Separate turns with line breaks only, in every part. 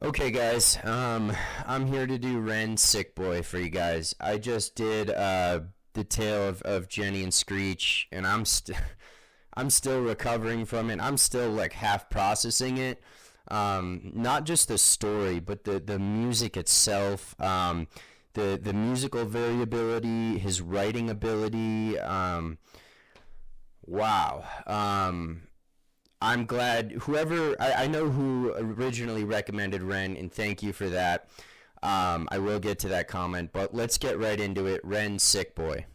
Okay, guys, I'm here to do Ren's Sick Boy for you guys. I just did the tale of Jenny and Screech, and I'm still recovering from it. I'm still like half processing it. Not just the story, but the music itself, the musical variability, his writing ability. Wow. I'm glad I know who originally recommended Ren, and thank you for that. I will get to that comment, but let's get right into it. Ren's Sick Boy.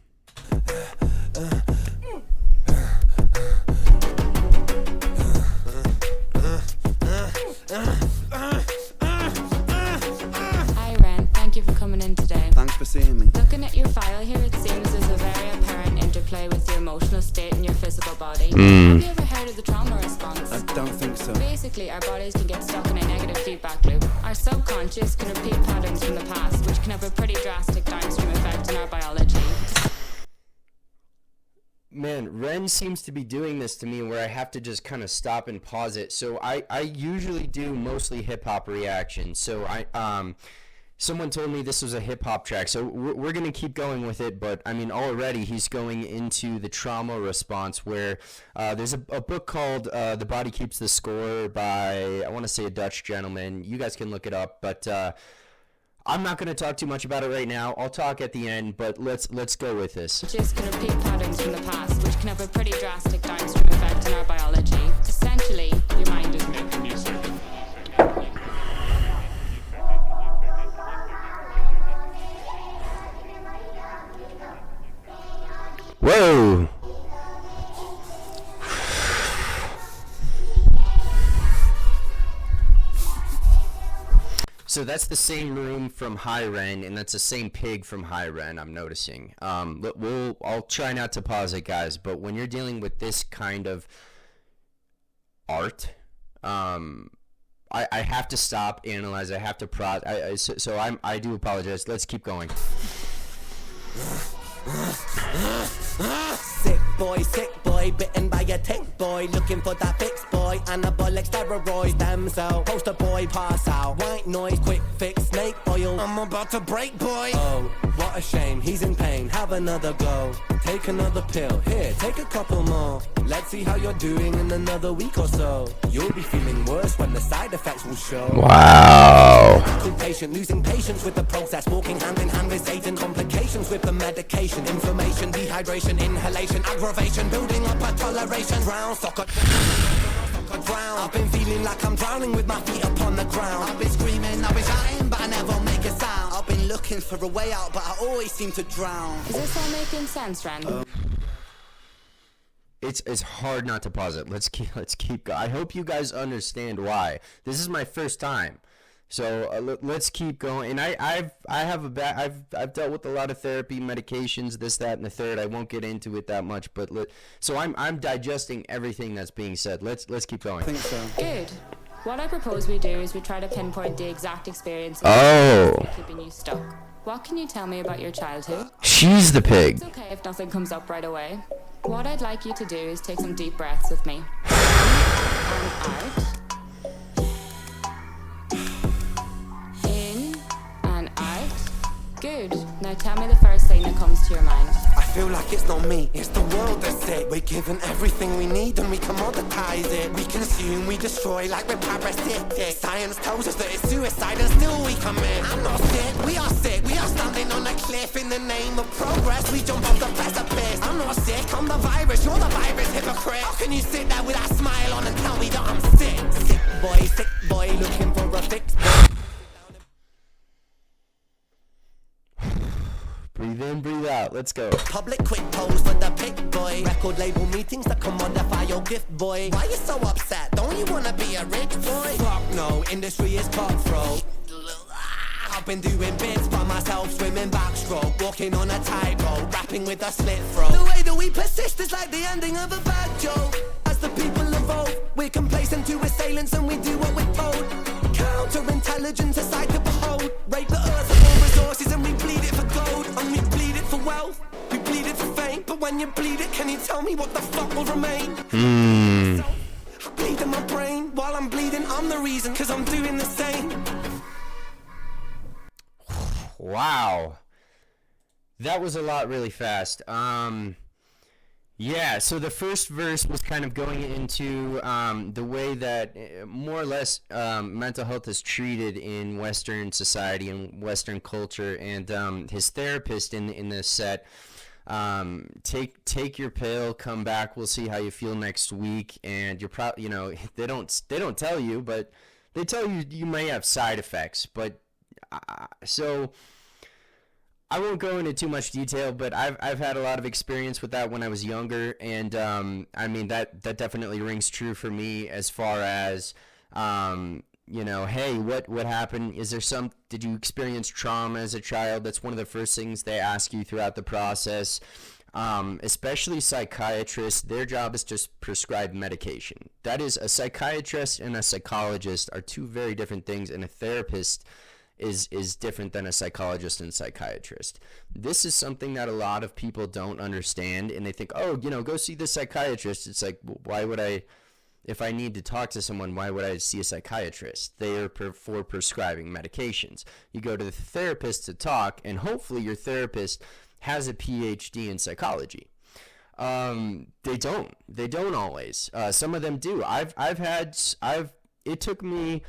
Hi Ren, thank you for coming in today.
Thanks for seeing me.
Looking at your file here, it seems there's a very apparent interplay with your emotional state and your physical body. Have you ever heard of the trauma response?
I don't think so.
Basically, our bodies can get stuck in a negative feedback loop. Our subconscious can repeat patterns from the past, which can have a pretty drastic downstream effect on our biology.
Man, Ren seems to be doing this to me where I have to just kind of stop and pause it. So I usually do mostly hip-hop reactions. So someone told me this was a hip-hop track, so we're going to keep going with it. But I mean, already he's going into the trauma response where there's a book called The Body Keeps the Score by, I want to say, a Dutch gentleman. You guys can look it up, but I'm not going to talk too much about it right now. I'll talk at the end, but let's go with this.
Just can repeat patterns from the past, which can have a pretty drastic downstream effect on our biology. Essentially, your mind is making music.
Whoa! So that's the same room from High Ren, and that's the same pig from High Ren, I'm noticing. I'll try not to pause it, guys, but when you're dealing with this kind of art, I have to stop, analyze, I have to so I do apologize. Let's keep going.
Sick boy, bitten by a tick boy, looking for that fix boy, anabolic steroids, stem cell, poster boy, pass out, white noise, quick fix, snake oil, I'm about to break boy. Oh, what a shame, he's in pain, have another go, take another pill, here, take a couple more, let's see how you're doing in another week or so, you'll be feeling worse when the side effects will show.
Wow.
Too patient, losing patience with the process, walking hand in hand with Satan, complications with the medication, inflammation, dehydration, inhalation, aggravation, building up a toleration, drown, soccer, drown. I've been feeling like I'm drowning with my feet upon the ground. I've been screaming, I've been shouting, but I never make a sound. I've been looking for a way out, but I always seem to drown.
Is this all making sense, Ren?
It's hard not to pause it. Let's keep going. I hope you guys understand why. This is my first time. So let's keep going. And I've dealt with a lot of therapy, medications, this, that, and the third. I won't get into it that much, but so I'm digesting everything that's being said. Let's keep going.
I think so.
Good. What I propose we do is we try to pinpoint the exact experience keeping you stuck. What can you tell me about your childhood?
She's the pig.
It's okay if nothing comes up right away. What I'd like you to do is take some deep breaths with me. And out. In and out. Good. Now tell me the first thing that comes to your mind.
I feel like it's not me, it's the world that's sick. We're given everything we need and we commoditize it. We consume, we destroy like we're parasitic. Science tells us that it's suicide and still we commit. I'm not sick, we are standing on a cliff in the name of progress. We jump off the precipice. I'm not sick, I'm the virus, you're the virus, hypocrite. How can you sit there with that smile on and tell me that I'm sick? Sick boy, looking for a fix.
Breathe in, breathe out. Let's go.
Public quick pose for the pick boy. Record label meetings that commodify your gift boy. Why you so upset? Don't you wanna be a rich boy? Fuck no, industry is cutthroat. I've been doing bits by myself, swimming backstroke, walking on a tightrope, rapping with a slit throat. The way that we persist is like the ending of a bad joke. As the people evolve, we're complacent to assailants and we do what we're told. Counterintelligence, a sight to behold. Rape the earth of all resources and we bleed it for gold. And we bleed it for wealth, we bleed it for fame. But when you bleed it, can you tell me what the fuck will remain? I bleed in my brain while I'm bleeding, I'm the reason, cause I'm doing the same.
Wow. That was a lot really fast. Yeah, so the first verse was kind of going into the way that more or less mental health is treated in Western society and Western culture, and his therapist in this set, take your pill, come back, we'll see how you feel next week, and you're probably, you know, they don't tell you, but they tell you you may have side effects, but so. I won't go into too much detail, but I've had a lot of experience with that when I was younger, and I mean that definitely rings true for me as far as you know, hey, what happened? Did you experience trauma as a child? That's one of the first things they ask you throughout the process. Especially psychiatrists, their job is to prescribe medication. That is, a psychiatrist and a psychologist are two very different things, and a therapist is different than a psychologist and psychiatrist. This is something that a lot of people don't understand, and they think, oh, you know, go see the psychiatrist. It's like, why would I, if I need to talk to someone, why would I see a psychiatrist? They are for prescribing medications. You go to the therapist to talk, and hopefully your therapist has a PhD in psychology. They don't always. Some of them do. It took me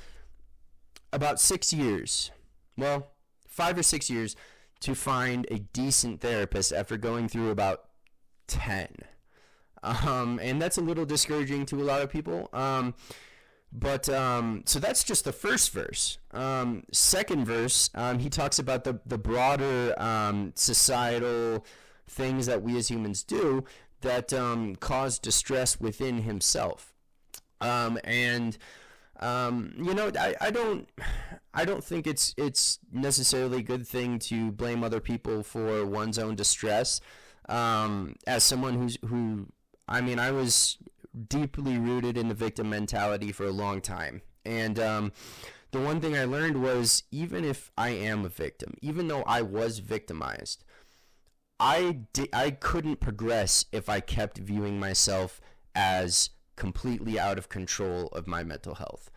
about 6 years, well, 5 or 6 years, to find a decent therapist after going through about 10. And that's a little discouraging to a lot of people. So that's just the first verse. Second verse, he talks about the broader societal things that we as humans do that cause distress within himself. You know, I don't think it's necessarily a good thing to blame other people for one's own distress. As someone I was deeply rooted in the victim mentality for a long time, and the one thing I learned was, even if I am a victim, even though I was victimized, I couldn't progress if I kept viewing myself as completely out of control of my mental health,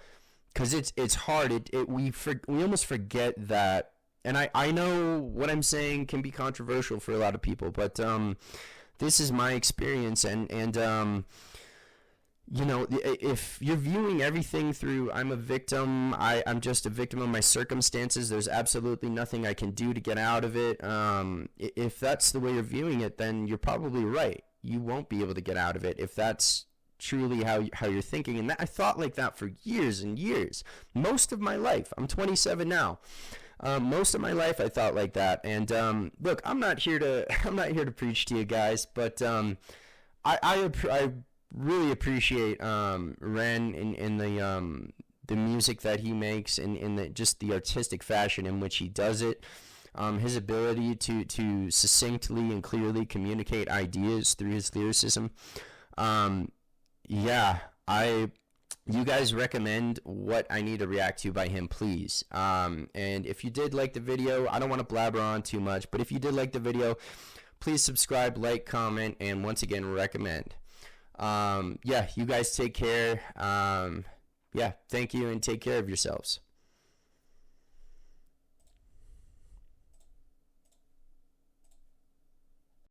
because it's hard. We almost forget that, and I know what I'm saying can be controversial for a lot of people, but this is my experience, and you know, if you're viewing everything through, I'm a victim, I'm just a victim of my circumstances, there's absolutely nothing I can do to get out of it. If that's the way you're viewing it, then you're probably right. You won't be able to get out of it if that's truly how you're thinking. And I thought like that for years and years, most of my life. I'm 27 now. Most of my life I thought like that. And look, I'm not here to preach to you guys, but I really appreciate Ren in the music that he makes, and in just the artistic fashion in which he does it. His ability to succinctly and clearly communicate ideas through his lyricism. You guys recommend what I need to react to by him, please. And if you did like the video, I don't want to blabber on too much, but if you did like the video, please subscribe, like, comment, and once again, recommend. You guys take care. Thank you, and take care of yourselves.